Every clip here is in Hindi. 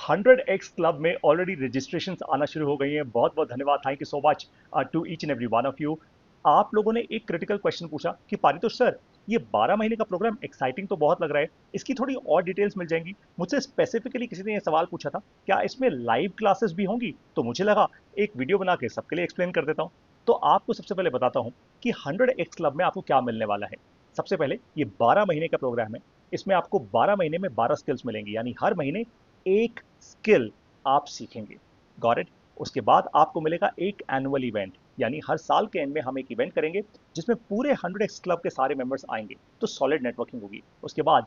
100x क्लब में ऑलरेडी रजिस्ट्रेशंस आना शुरू हो गई हैं। बहुत बहुत धन्यवाद, thank you so much to each and every one of you. आप लोगों ने एक क्रिटिकल क्वेश्चन पूछा कि पारितोष सर, ये 12 महीने का प्रोग्राम एक्साइटिंग तो बहुत लग रहा है, इसकी थोड़ी और डिटेल्स मिल जाएंगी। मुझसे स्पेसिफिकली किसी ने ये सवाल पूछा था, क्या इसमें लाइव क्लासेस भी होंगी? तो मुझे लगा एक वीडियो बना के सबके लिए एक्सप्लेन कर देता हूँ। तो आपको सबसे पहले बताता हूँ कि 100x क्लब में आपको क्या मिलने वाला है। सबसे पहले, ये 12 महीने का प्रोग्राम है। इसमें आपको 12 महीने में 12 स्किल्स मिलेंगी, यानी हर महीने एक स्किल आप सीखेंगे। Got it? उसके बाद आपको मिलेगा एक एनुअल इवेंट, यानी हर साल के एंड में हम एक इवेंट करेंगे जिसमें पूरे 100x क्लब के सारे मेंबर्स आएंगे, तो सॉलिड नेटवर्किंग होगी। उसके बाद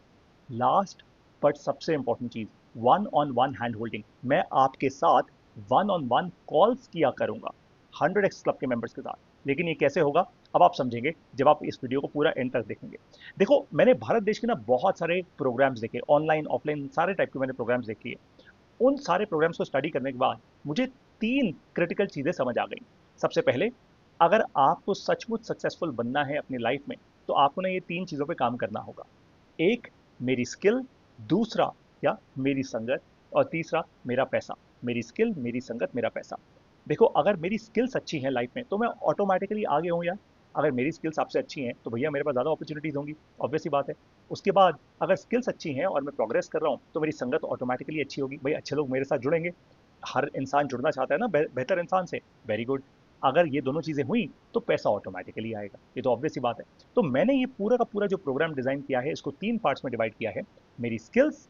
लास्ट बट सबसे इंपॉर्टेंट चीज, one on one hand holding. मैं आपके साथ वन ऑन वन कॉल्स किया करूंगा 100x क्लब के मेंबर्स के साथ। लेकिन ये कैसे होगा, अब आप समझेंगे जब आप इस वीडियो को पूरा एंड तक देखेंगे। देखो, मैंने भारत देश के ना बहुत सारे प्रोग्राम्स देखे, ऑनलाइन ऑफलाइन सारे टाइप के मैंने प्रोग्राम्स देखे। उन सारे प्रोग्राम्स को स्टडी करने के बाद मुझे तीन क्रिटिकल चीजें समझ आ गई। सबसे पहले, अगर आपको सचमुच सक्सेसफुल बनना है अपनी लाइफ में, तो आपको ना ये तीन चीजों पे काम करना होगा। एक, मेरी स्किल। दूसरा, क्या, मेरी संगत। और तीसरा, मेरा पैसा। मेरी स्किल, मेरी संगत, मेरा पैसा। देखो, अगर मेरी स्किल्स अच्छी हैं लाइफ में, तो मैं ऑटोमेटिकली आगे हूँ यार। अगर मेरी स्किल्स आपसे अच्छी हैं तो भैया मेरे पास ज़्यादा अपॉर्चुनिटीज़ होंगी, ऑब्वियस सी बात है। उसके बाद, अगर स्किल्स अच्छी हैं और मैं प्रोग्रेस कर रहा हूँ, तो मेरी संगत ऑटोमेटिकली अच्छी होगी, भाई अच्छे लोग मेरे साथ जुड़ेंगे। हर इंसान जुड़ना चाहता है ना बेहतर इंसान से। Very good. अगर ये दोनों चीज़ें हुई, तो पैसा ऑटोमेटिकली आएगा, ये तो ऑब्वियस सी बात है। तो मैंने ये पूरा का पूरा जो प्रोग्राम डिज़ाइन किया है, इसको तीन पार्ट्स में डिवाइड किया है। मेरी स्किल्स,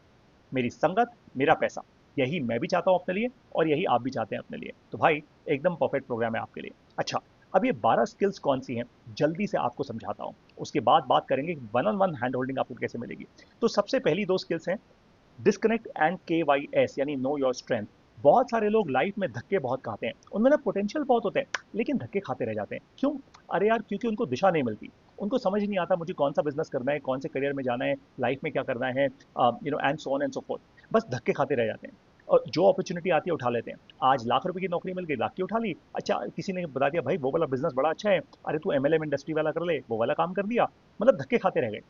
मेरी संगत, मेरा पैसा। यही मैं भी चाहता हूँ अपने लिए, और यही आप भी चाहते हैं अपने लिए। तो भाई, एकदम परफेक्ट प्रोग्राम है आपके लिए। अच्छा, अब ये 12 स्किल्स कौन सी हैं, जल्दी से आपको समझाता हूँ। उसके बाद बात करेंगे one on one hand holding आपको कैसे मिलेगी। तो सबसे पहली दो स्किल्स हैं, डिस्कनेक्ट एंड KYS, यानी नो योर स्ट्रेंथ। बहुत सारे लोग लाइफ में धक्के बहुत खाते हैं, उनमें ना पोटेंशियल बहुत होता है, लेकिन धक्के खाते रह जाते हैं। क्यों? अरे यार, क्योंकि उनको दिशा नहीं मिलती। उनको समझ नहीं आता मुझे कौन सा बिजनेस करना है, कौन से करियर में जाना है, लाइफ में क्या करना है, and so on and so fourth. बस धक्के खाते रह जाते हैं, और जो अपॉर्चुनिटी आती है उठा लेते हैं। आज लाख रुपए की नौकरी मिल गई, लाख की उठा ली। अच्छा, किसी ने बता दिया भाई वो वाला बिजनेस बड़ा अच्छा है, अरे तू MLM इंडस्ट्री वाला कर ले, वो वाला काम कर दिया। मतलब धक्के खाते रह गए,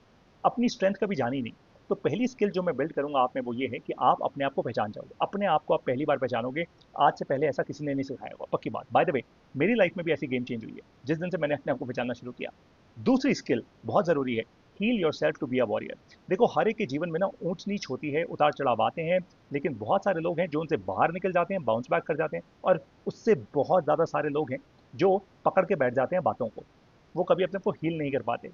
अपनी स्ट्रेंथ कभी जानी नहीं। तो पहली स्किल जो मैं बिल्ड करूंगा आप में, वो ये है कि आप अपने आप को पहचान जाओगे, अपने आप को आप पहली बार पहचानोगे। आज से पहले ऐसा किसी ने नहीं सिखाया होगा, पक्की बात। बाय द वे, मेरी लाइफ में भी ऐसी गेम चेंज हुई है जिस दिन से मैंने अपने आप को पहचानना शुरू किया। दूसरी स्किल बहुत जरूरी है, heal yourself to be a warrior. देखो, हर एक के जीवन में ना ऊंच नीच होती है, उतार चढ़ाव आते हैं, लेकिन बहुत सारे लोग हैं जो उनसे बाहर निकल जाते हैं, बाउंस बैक कर जाते हैं, और उससे बहुत ज्यादा सारे लोग हैं जो पकड़ के बैठ जाते हैं बातों को। वो कभी अपने को हील नहीं कर पाते।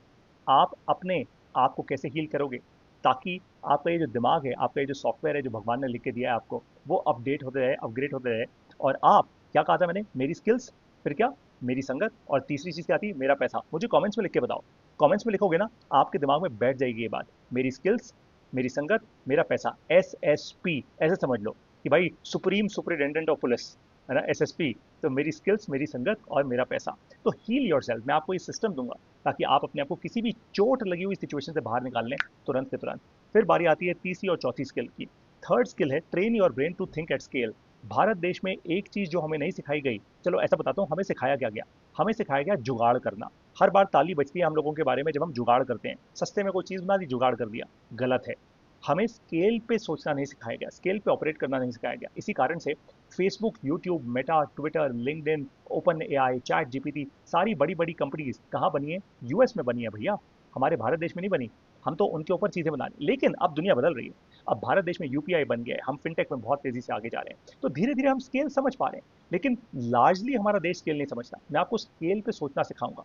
आप अपने आप को कैसे हील करोगे, ताकि आपका ये जो दिमाग है, आपका ये जो सॉफ्टवेयर है जो भगवान ने लिख के दिया है आपको, वो अपडेट होते रहे, अपग्रेड होते रहे। और आप, क्या कहा था मैंने, मेरी स्किल्स, फिर क्या, मेरी संगत, और तीसरी चीज क्या थी, मेरा पैसा। मुझे कमेंट्स में लिख के बताओ। कमेंट्स में लिखोगे ना, आपके दिमाग में बैठ जाएगी ये बात। मेरी स्किल्स, मेरी संगत, मेरा पैसा, SSP। ऐसे समझ लो कि भाई सुप्रीम सुपरिटेंडेंट ऑफ पुलिस, है ना, SSP। तो मेरी स्किल्स, मेरी संगत और मेरा पैसा। तो हील योर सेल्फ, मैं आपको ये सिस्टम दूंगा ताकि आप अपने आप को किसी भी चोट लगी हुई सिचुएशन से बाहर निकाल लें, तुरंत के तुरंत। फिर बारी आती है तीसरी और चौथी स्किल की। थर्ड स्किल है train your brain to think at scale. भारत देश में एक चीज जो हमें नहीं सिखाई गई, चलो ऐसा बताता हूँ, हमें सिखाया क्या गया। हमें सिखाया गया जुगाड़ करना। हर बार ताली बजती है हम लोगों के बारे में जब हम जुगाड़ करते हैं, सस्ते में कोई चीज बना दी, जुगाड़ कर दिया। गलत है। हमें स्केल पे सोचना नहीं सिखाया गया, स्केल पे ऑपरेट करना नहीं सिखाया गया। इसी कारण से Facebook, YouTube, Meta, Twitter, LinkedIn, open AI, chat GPT, सारी बड़ी बड़ी कंपनीज कहाँ बनी है? US में बनी है भैया, हमारे भारत देश में नहीं बनी। हम तो उनके ऊपर चीजें बना रहे हैं, लेकिन अब दुनिया बदल रही है। अब भारत देश में UPI बन गया है, हम फिनटेक में बहुत तेजी से आगे जा रहे हैं, तो धीरे धीरे हम स्केल समझ पा रहे हैं। लेकिन लार्जली हमारा देश स्केल नहीं समझता। मैं आपको स्केल पे सोचना सिखाऊंगा।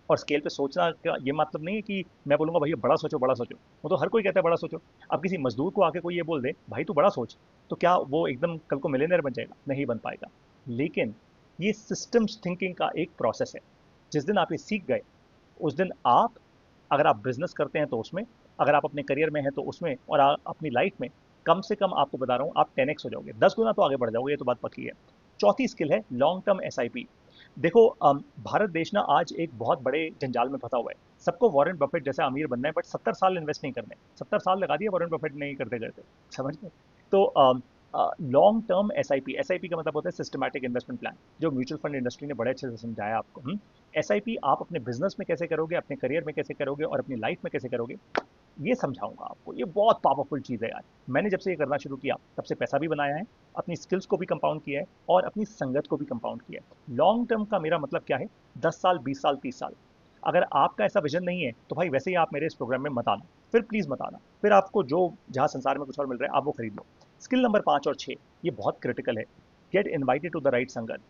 और स्केल पे सोचना का ये मतलब नहीं है कि मैं बोलूंगा भैया बड़ा सोचो, बड़ा सोचो। वो तो हर कोई कहता है बड़ा सोचो। अब किसी मजदूर को आके कोई ये बोल दे भाई तू बड़ा सोच, तो क्या वो एकदम कल को मिलियनर बन जाएगा? नहीं बन पाएगा। लेकिन ये सिस्टम्स थिंकिंग का एक प्रोसेस है। जिस दिन आप ये सीख गए, उस दिन आप, अगर आप बिजनेस करते हैं तो उसमें, अगर आप अपने करियर में हैं तो उसमें, और अपनी लाइफ में, कम से कम आपको बता रहा हूँ आप 10x हो जाओगे, 10 गुना तो आगे बढ़ जाओगे, ये तो बात पक्की है। चौथी स्किल है लॉन्ग टर्म SIP। देखो, भारत देश ना आज एक बहुत बड़े जंजाल में फंसा हुआ है। सबको वॉरेन बफेट जैसा अमीर बनना है, बट 70 साल इन्वेस्ट नहीं करने। 70 साल लगा दिया वॉरेन बफेट नहीं करते करते, समझ गए? तो लॉन्ग टर्म SIP का मतलब होता है सिस्टमैटिक इन्वेस्टमेंट प्लान, जो म्यूचुअल फंड इंडस्ट्री ने बड़े अच्छे से समझाया आपको। SIP आप अपने बिजनेस में कैसे करोगे, अपने करियर में कैसे करोगे, और अपनी लाइफ में कैसे करोगे, ये समझाऊंगा आपको। ये बहुत पावरफुल चीज़ है यार। मैंने जब से ये करना शुरू किया तब से पैसा भी बनाया है, अपनी स्किल्स को भी कंपाउंड किया है और अपनी संगत को भी कंपाउंड किया है। लॉन्ग टर्म का मेरा मतलब क्या है, 10 साल, 20 साल, 30 साल। अगर आपका ऐसा विजन नहीं है तो भाई वैसे ही आप मेरे इस प्रोग्राम में मत आना, फिर प्लीज़ मत आना। फिर आपको जो जहाँ संसार में कुछ और मिल रहा है आप वो खरीद लो। स्किल नंबर 5 और 6, ये बहुत क्रिटिकल है। Get invited to the right संगत।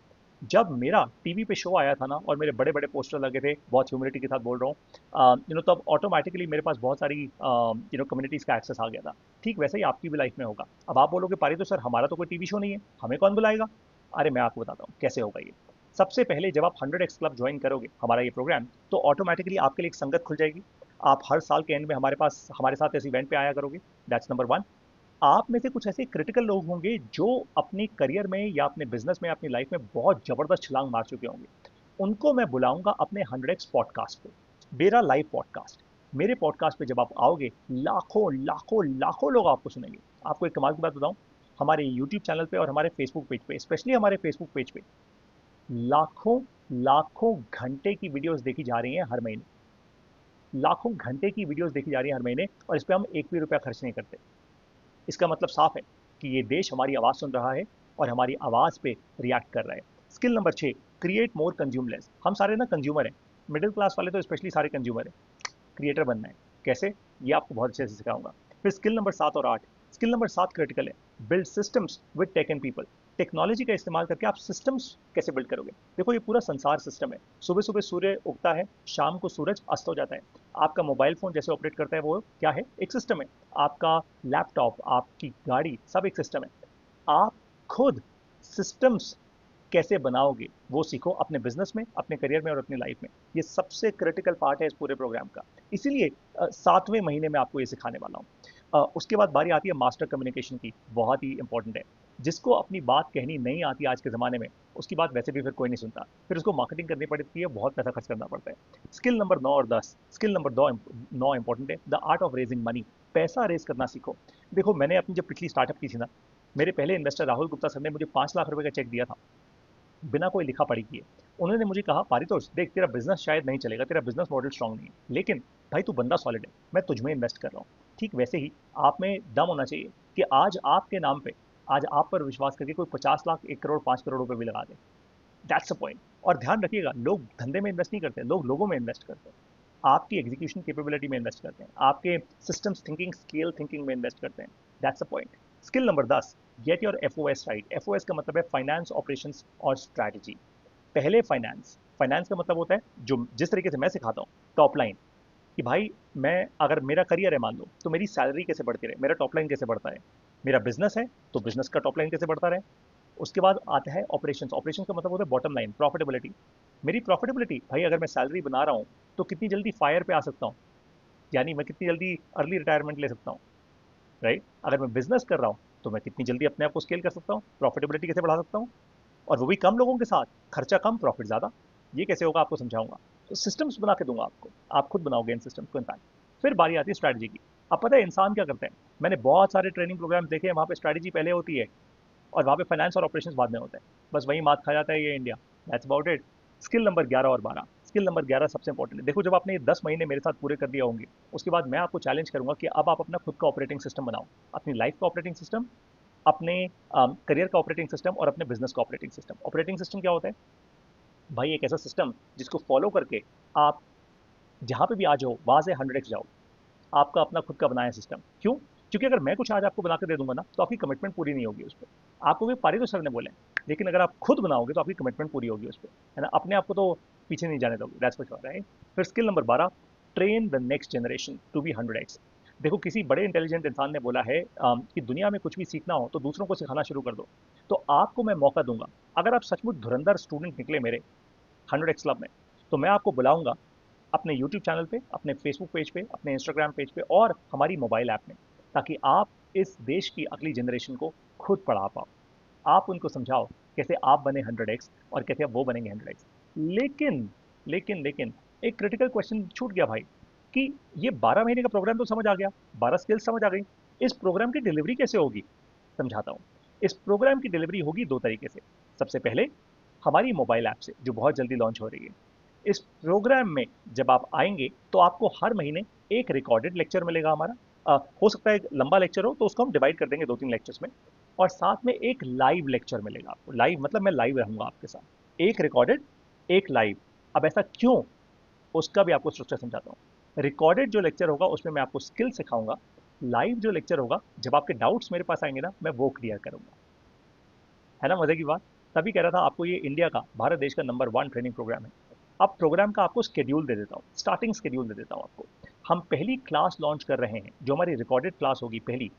जब मेरा टीवी पे शो आया था ना और मेरे बड़े बड़े पोस्टर लगे थे, बहुत ह्यूमिलिटी के साथ बोल रहा हूँ, तब ऑटोमेटिकली मेरे पास बहुत सारी कम्युनिटीज़ का एक्सेस आ गया था। ठीक वैसे ही आपकी भी लाइफ में होगा। अब आप बोलोगे पारी तो सर हमारा तो कोई टीवी शो नहीं है, हमें कौन बुलाएगा? अरे मैं आपको बताता हूँ कैसे होगा ये। सबसे पहले जब आप 100x क्लब ज्वाइन करोगे हमारा ये प्रोग्राम, तो ऑटोमेटिकली आपके लिए एक संगत खुल जाएगी। आप हर साल के एंड में हमारे साथ इस इवेंट पे आया करोगे। That's number 1। आप में से कुछ ऐसे क्रिटिकल लोग होंगे जो अपने करियर में या अपने बिजनेस में, अपनी लाइफ में बहुत जबरदस्त छलांग मार चुके होंगे। उनको मैं बुलाऊंगा अपने 100x पॉडकास्ट पे, मेरा लाइव पॉडकास्ट। मेरे पॉडकास्ट पे जब आप आओगे, लाखों लाखों लाखों लोग आपको सुनेंगे। आपको एक कमाल की बात बताऊं, हमारे यूट्यूब चैनल पे और हमारे फेसबुक पेज पे, स्पेशली हमारे फेसबुक पेज पे, लाखों लाखों घंटे की वीडियोस देखी जा रही हैं हर महीने। लाखों घंटे की वीडियोस देखी जा रही हैं हर महीने, और इस पे हम एक भी रुपया खर्च नहीं करते। इसका मतलब साफ है कि ये देश हमारी आवाज़ सुन रहा है और हमारी आवाज़ पे रिएक्ट कर रहा है। Skill number 6, create more consume less. हम सारे ना कंज्यूमर हैं, मिडिल क्लास वाले तो स्पेशली सारे कंज्यूमर हैं। क्रिएटर बनना है कैसे, ये आपको बहुत अच्छे से सिखाऊंगा। फिर स्किल नंबर 7 और 8। स्किल नंबर 7 क्रिटिकल है, build systems with tech and people. Technology का इस्तेमाल करके आप सिस्टम्स कैसे बिल्ड करोगे। देखो ये पूरा संसार सिस्टम है। सुबह सुबह सूर्य उगता है, शाम को सूरज अस्त हो जाता है। आपका मोबाइल फोन जैसे ऑपरेट करता है वो क्या है, एक सिस्टम है। आपका लैपटॉप, आपकी गाड़ी, सब एक सिस्टम है। आप खुद सिस्टम्स कैसे बनाओगे वो सीखो, अपने बिजनेस में, अपने करियर में और अपनी लाइफ में। ये सबसे क्रिटिकल पार्ट है इस पूरे प्रोग्राम का। इसीलिए 7वें महीने में आपको ये सिखाने वाला हूँ। उसके बाद बारी आती है मास्टर कम्युनिकेशन की, बहुत ही इंपॉर्टेंट है। जिसको अपनी बात कहनी नहीं आती आज के ज़माने में, उसकी बात वैसे भी फिर कोई नहीं सुनता, फिर उसको मार्केटिंग करनी पड़ती है, बहुत पैसा खर्च करना पड़ता है। स्किल नंबर 9 और 10। स्किल नंबर 9 इंपॉर्टेंट है, the art of raising money. पैसा रेज करना सीखो। देखो मैंने अपनी जब पिछली स्टार्टअप की थी ना, मेरे पहले इन्वेस्टर राहुल गुप्ता सर ने मुझे 5 लाख रुपए का चेक दिया था, बिना कोई लिखा पढ़ी किए। उन्होंने मुझे कहा पारितोष देख, तेरा बिजनेस शायद नहीं चलेगा, तेरा बिजनेस मॉडल स्ट्रांग नहीं है, लेकिन भाई तू बंदा सॉलिड है, मैं तुझ में इन्वेस्ट कर रहा हूँ। ठीक वैसे ही आप में दम होना चाहिए कि आज आपके नाम पे, आज आप पर विश्वास करके कोई 50 लाख, 1 करोड़, 5 करोड़ रुपए भी लगा दे। That's a point. और ध्यान रखिएगा, लोग धंधे में इन्वेस्ट नहीं करते, लोग लोगों में इन्वेस्ट करते हैं। आपकी एग्जीक्यूशन कैपेबिलिटी में इन्वेस्ट करते हैं, आपके सिस्टम्स थिंकिंग, स्केल थिंकिंग में इन्वेस्ट करते हैं। That's a point. Skill number 10, get your FOS right. FOS का मतलब है फाइनेंस, ऑपरेशंस और स्ट्रैटेजी। पहले फाइनेंस, फाइनेंस का मतलब होता है जो जिस तरीके से मैं सिखाता हूँ, टॉप लाइन। कि भाई मैं, अगर मेरा करियर है मान लो, तो मेरी सैलरी कैसे बढ़ती रहे, मेरा टॉप लाइन कैसे बढ़ता है। मेरा बिजनेस है तो बिजनेस का टॉप लाइन कैसे बढ़ता रहे। उसके बाद आता है ऑपरेशंस। ऑपरेशंस का मतलब होता है बॉटम लाइन, प्रॉफिटेबिलिटी। मेरी प्रॉफिटेबिलिटी, भाई अगर मैं सैलरी बना रहा हूँ तो कितनी जल्दी फायर पे आ सकता हूँ, यानी मैं कितनी जल्दी अर्ली रिटायरमेंट ले सकता हूँ, राइट। अगर मैं बिजनेस कर रहा हूँ तो मैं कितनी जल्दी अपने आप को स्केल कर सकता हूँ, प्रॉफिटेबिलिटी कैसे बढ़ा सकता हूँ, और वो भी कम लोगों के साथ, खर्चा कम प्रॉफिट ज़्यादा। ये कैसे होगा आपको समझाऊंगा। तो सिस्टम्स बना के दूंगा आपको, आप खुद बनाओगे इन सिस्टम्स को इनफैक्ट। फिर बारी आती है स्ट्रैटेजी की। अब पता है इंसान क्या करते हैं, मैंने बहुत सारे ट्रेनिंग प्रोग्राम्स देखे हैं, वहाँ पे स्ट्रैटेजी पहले होती है और वहाँ पे फाइनेंस और ऑपरेशंस बाद में होते हैं। बस वही मात खा जाता है ये India. That's about it. Skill number 11 और 12। स्किल नंबर 11 सबसे इंपॉर्टेंट है। देखो जब आपने ये 10 महीने मेरे साथ पूरे कर दिया होंगे, उसके बाद मैं आपको चैलेंज करूंगा कि अब आप अपना खुद का ऑपरेटिंग सिस्टम बनाओ। अपनी लाइफ का ऑपरेटिंग सिस्टम, अपने करियर का ऑपरेटिंग सिस्टम और अपने बिजनेस का ऑपरेटिंग सिस्टम। ऑपरेटिंग सिस्टम क्या होता है भाई, एक ऐसा सिस्टम जिसको फॉलो करके आप जहाँ पे भी आ जाओ वहाँ से 100x जाओ। आपका अपना खुद का बनाया सिस्टम। क्यों? क्योंकि अगर मैं कुछ आज आपको बना के दे दूंगा ना तो आपकी कमिटमेंट पूरी नहीं होगी उस पर। आपको भी पारी तो सर ने बोले, लेकिन अगर आप खुद बनाओगे तो आपकी कमिटमेंट पूरी होगी उस पर, है ना। अपने आप को तो पीछे नहीं जाने दोगे, दैट्स फॉर श्योर, राइट। फिर skill number 12, train the next generation to be 100x। देखो किसी बड़े इंटेलिजेंट इंसान ने बोला है कि दुनिया में कुछ भी सीखना हो तो दूसरों को सिखाना शुरू कर दो। तो आपको मैं मौका दूंगा, अगर आप सचमुच धुरंधर स्टूडेंट निकले मेरे 100x क्लब में, तो मैं आपको बुलाऊंगा अपने यूट्यूब चैनल पे, अपने फेसबुक पेज पे, अपने इंस्टाग्राम पेज पे और हमारी मोबाइल ऐप में, ताकि आप इस देश की अगली जनरेशन को खुद पढ़ा पाओ। आप उनको समझाओ कैसे आप बने 100x और कैसे अब वो बनेंगे 100x। लेकिन लेकिन एक क्रिटिकल क्वेश्चन छूट गया भाई, कि ये 12 महीने का प्रोग्राम तो समझ आ गया, 12 स्किल्स समझ आ गई, इस प्रोग्राम की डिलीवरी कैसे होगी। समझाता हूँ। इस प्रोग्राम की डिलीवरी होगी दो तरीके से। सबसे पहले हमारी मोबाइल ऐप से, जो बहुत जल्दी लॉन्च हो रही है। इस प्रोग्राम में जब आप आएंगे तो आपको हर महीने एक रिकॉर्डेड लेक्चर मिलेगा हमारा, हो सकता है एक लंबा लेक्चर हो तो उसको हम डिवाइड कर देंगे 2-3 लेक्चर्स में, और साथ में एक लाइव लेक्चर मिलेगा आपको। लाइव मतलब मैं लाइव रहूंगा आपके साथ, एक रिकॉर्डेड एक लाइव। अब ऐसा क्यों, उसका भी आपको स्ट्रक्चर समझाता हूँ। रिकॉर्डेड जो लेक्चर होगा उसमें मैं आपको स्किल सिखाऊंगा, लाइव जो लेक्चर होगा जब आपके डाउट्स मेरे पास आएंगे ना, मैं वो क्लियर करूंगा। है ना मजे की बात। तभी कह रहा था आपको ये इंडिया का, भारत देश का नंबर 1 ट्रेनिंग प्रोग्राम है। अब प्रोग्राम का आपको स्केड्यूल दे देता हूँ, स्टार्टिंग स्केड्यूल दे देता हूँ आपको। हम पहली क्लास लॉन्च कर रहे हैं, जो हमारी रिकॉर्डेड क्लास होगी पहली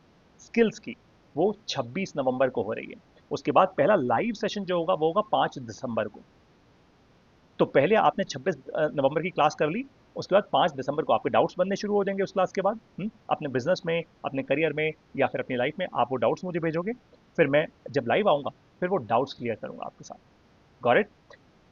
स्किल्स की, वो 26 नवंबर को हो रही है। उसके बाद पहला लाइव सेशन जो होगा वो होगा 5 दिसंबर को। तो पहले आपने 26 नवंबर की क्लास कर ली, उसके बाद 5 दिसंबर को आपके डाउट्स बनने शुरू हो जाएंगे उस क्लास के बाद। अपने बिजनेस में, अपने करियर में, या फिर अपनी लाइफ में आप वो डाउट्स मुझे भेजोगे, फिर मैं जब लाइव आऊंगा फिर वो डाउट्स क्लियर करूंगा आपके साथ। Got it.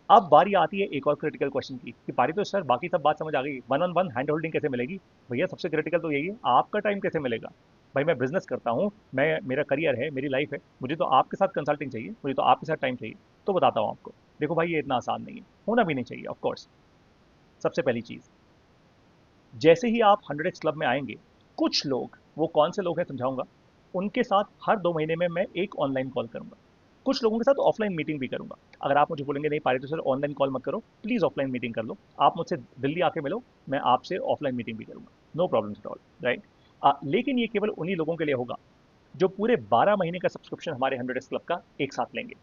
अब बारी आती है एक और क्रिटिकल क्वेश्चन की कि पारी तो सर बाकी सब बात समझ आ गई, one on one hand holding कैसे मिलेगी। भैया सबसे क्रिटिकल तो यही है, आपका टाइम कैसे मिलेगा। भाई मैं बिजनेस करता हूँ, मैं, मेरा करियर है, मेरी लाइफ है, मुझे तो आपके साथ कंसल्टिंग चाहिए, मुझे तो आपके साथ टाइम चाहिए। तो बताता हूँ आपको। देखो भाई ये इतना आसान नहीं है, होना भी नहीं चाहिए ऑफ कोर्स। सबसे पहली चीज, जैसे ही आप 100x क्लब में आएंगे, कुछ लोग, वो कौन से लोग हैं समझाऊंगा, उनके साथ हर 2 महीने में मैं एक ऑनलाइन कॉल करूंगा। कुछ लोगों के साथ ऑफलाइन मीटिंग भी करूंगा। अगर आप मुझे बोलेंगे नहीं पारित सर ऑनलाइन कॉल मत करो, प्लीज ऑफलाइन मीटिंग कर लो, आप मुझसे दिल्ली आके मिलो, मैं आपसे ऑफलाइन मीटिंग भी करूंगा, no problem at all, right. लेकिन ये केवल उन्हीं लोगों के लिए होगा जो पूरे 12 महीने का सब्सक्रिप्शन हमारे 100x क्लब का एक साथ लेंगे।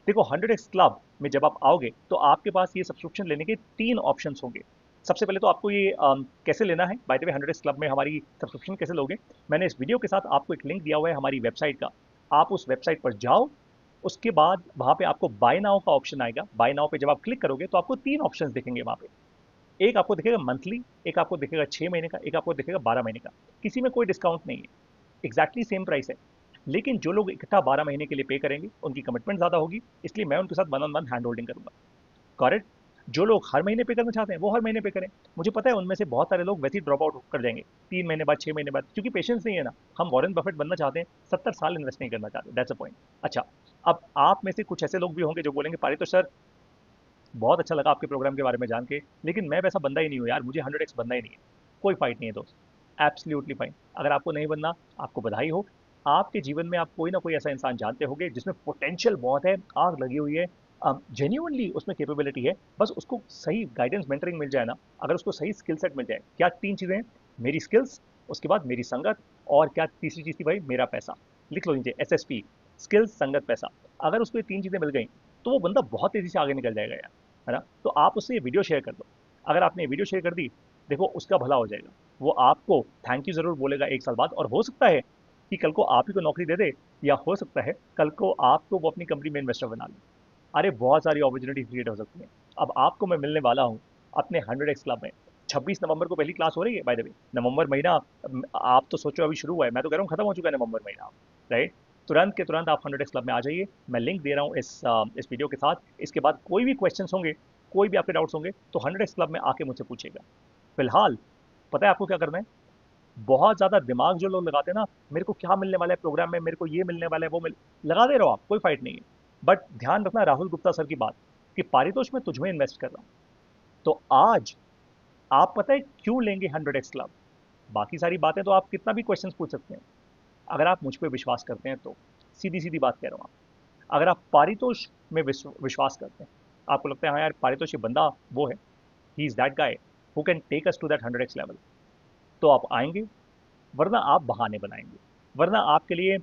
देखो 100x क्लब में जब आप आओगे तो आपके पास ये सब्सक्रिप्शन लेने के 3 ऑप्शंस होंगे। सबसे पहले तो आपको ये कैसे लेना है, by the way 100x club में हमारी सब्सक्रिप्शन कैसे लोगे, मैंने इस वीडियो के साथ आपको एक लिंक दिया हुआ है हमारी वेबसाइट का। आप उस वेबसाइट पर जाओ, उसके बाद वहां पे आपको बाय नाउ का ऑप्शन आएगा। बाय नाउ पे जब आप क्लिक करोगे तो आपको 3 ऑप्शंस दिखेंगे वहां पे। एक आपको दिखेगा मंथली, एक आपको दिखेगा 6 महीने का, एक आपको दिखेगा 12 महीने का। किसी में कोई डिस्काउंट नहीं है, एग्जैक्टली सेम प्राइस है। लेकिन जो लोग इकट्ठा 12 महीने के लिए पे करेंगे उनकी कमिटमेंट ज्यादा होगी, इसलिए मैं उनके साथ one on one hand holding करूंगा। करेक्ट। जो लोग हर महीने पे करना चाहते हैं वो हर महीने पे करें। मुझे पता है उनमें से बहुत सारे लोग वैसे ही ड्रॉप आउट कर जाएंगे 3 महीने बाद, 6 महीने बाद, क्योंकि पेशेंस नहीं है ना। हम वॉरेन बफेट बनना चाहते हैं, 70 साल इन्वेस्ट नहीं करना चाहते, दैट्स अ पॉइंट। अच्छा, अब आप में से कुछ ऐसे लोग भी होंगे जो बोलेंगे पारी तो सर बहुत अच्छा लगा आपके प्रोग्राम के बारे में जान के, लेकिन मैं वैसा बंदा ही नहीं हूँ यार, मुझे 100x बनना ही नहीं है। कोई फाइट नहीं है दोस्त, एब्सोल्युटली फाइन। अगर आपको नहीं बनना, आपको बधाई हो। आपके जीवन में आप कोई ना कोई ऐसा इंसान जानते होंगे जिसमें पोटेंशियल बहुत है, आग लगी हुई है, जेन्यूनली उसमें कैपेबिलिटी है, बस उसको सही गाइडेंस मेंटरिंग मिल जाए ना, अगर उसको सही स्किल सेट मिल जाए। क्या 3 चीजें हैं, मेरी स्किल्स, उसके बाद मेरी संगत, और क्या तीसरी चीज थी भाई, मेरा पैसा। लिख लो नीचे, SSP, स्किल्स, संगत, पैसा। अगर उसको ये 3 चीजें मिल गई तो वो बंदा बहुत तेजी से आगे निकल जाएगा यार, है ना। तो आप उससे ये वीडियो शेयर कर दो। अगर आपने ये वीडियो शेयर कर दी, देखो उसका भला हो जाएगा। वो आपको थैंक यू जरूर बोलेगा 1 साल बाद, और हो सकता है कि कल को आप ही को नौकरी दे दे, या हो सकता है कल को आपको वो अपनी कंपनी में इन्वेस्टर बना ले। अरे बहुत सारी अपॉर्चुनिटी क्रिएट हो सकती है। अब आपको मैं मिलने वाला हूँ अपने 100x क्लब में। 26 नवंबर को पहली क्लास हो रही है बाय द वे। नवंबर महीना, आप तो सोचो अभी शुरू हुआ है, मैं तो कह रहा हूँ खत्म हो चुका है नवंबर महीना, राइट। तुरंत के तुरंत आप 100x क्लब में आ जाइए। मैं लिंक दे रहा हूँ इस वीडियो के साथ। इसके बाद कोई भी क्वेश्चन होंगे, कोई भी आपके डाउट्स होंगे, तो 100x क्लब में आके मुझसे पूछेगा। फिलहाल पता है आपको क्या करना है, बहुत ज्यादा दिमाग जो लोग लगाते हैं ना, मेरे को क्या मिलने वाला है प्रोग्राम में, मेरे को ये मिलने वाला है, वो मिल, लगा दे रहो आप, कोई फाइट नहीं है। बट ध्यान रखना राहुल गुप्ता सर की बात, कि पारितोष में तुझमें इन्वेस्ट कर रहा हूं। तो आज आप पता है क्यों लेंगे 100x क्लब। बाकी सारी बातें तो आप कितना भी क्वेश्चंस पूछ सकते हैं, अगर आप मुझ पर विश्वास करते हैं तो। सीधी सीधी बात कह रहा हूं आप, अगर आप पारितोष में विश्वास करते हैं, आपको लगता है हाँ यार पारितोष ये बंदा वो है, he is that guy who can take us to that 100x level, तो आप आएंगे। वरना आप बहाने बनाएंगे, वरना आपके लिए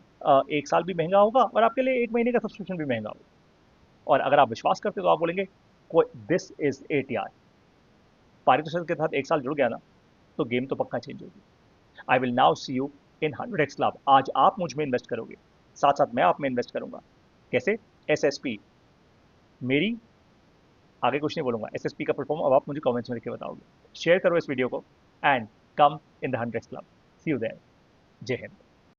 1 साल भी महंगा होगा और आपके लिए 1 महीने का सब्सक्रिप्शन भी महंगा होगा। और अगर आप विश्वास करते तो आप बोलेंगे कोई, दिस इज इट यार, पारितोषिक के साथ 1 साल जुड़ गया ना, तो गेम तो पक्का चेंज होगी। I will now see you in 100x club. आज आप मुझ में इन्वेस्ट करोगे, साथ साथ मैं आप में इन्वेस्ट करूंगा। कैसे? SSP मेरी, आगे कुछ नहीं बोलूंगा, SSP का परफॉर्म अब आप मुझे कमेंट्स में लिख के बताओगे। शेयर करो इस वीडियो को, and come in the 100x club. See you there. जय हिंद।